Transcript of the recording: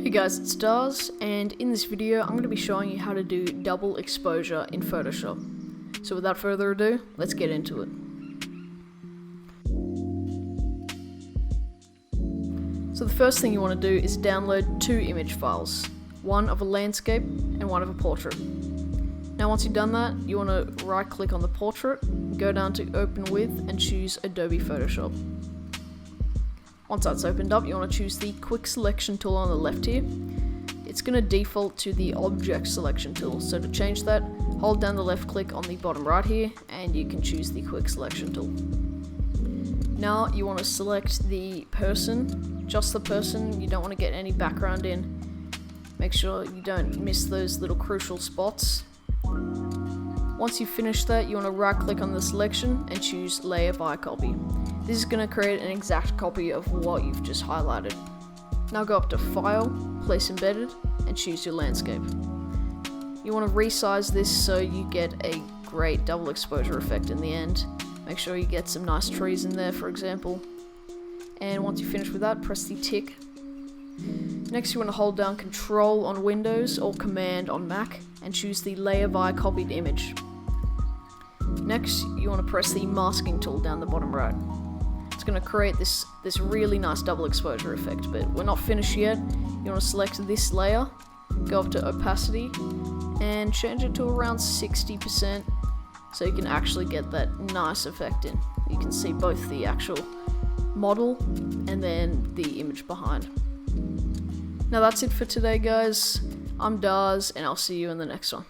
Hey guys, it's Darsz, and in this video I'm going to be showing you how to do double exposure in Photoshop. So without further ado, let's get into it. So the first thing you want to do is download two image files, one of a landscape and one of a portrait. Now once you've done that, you want to right click on the portrait, go down to Open With and choose Adobe Photoshop. Once that's opened up, you want to choose the Quick Selection tool on the left here. It's going to default to the Object Selection tool, so to change that, hold down the left click on the bottom right here, and you can choose the Quick Selection tool. Now you want to select the person, just the person, you don't want to get any background in. Make sure you don't miss those little crucial spots. Once you've finished that, you want to right click on the selection and choose Layer by Copy. This is going to create an exact copy of what you've just highlighted. Now go up to File, Place Embedded, and choose your landscape. You want to resize this so you get a great double exposure effect in the end. Make sure you get some nice trees in there, for example. And once you finish with that, press the tick. Next you want to hold down Control on Windows or Command on Mac and choose the Layer by Copied image. Next you want to press the Masking tool down the bottom right. It's going to create this really nice double exposure effect, but we're not finished yet. You want to select this layer, go up to Opacity, and change it to around 60% so you can actually get that nice effect in. You can see both the actual model and then the image behind. Now that's it for today, guys. I'm Darsz, and I'll see you in the next one.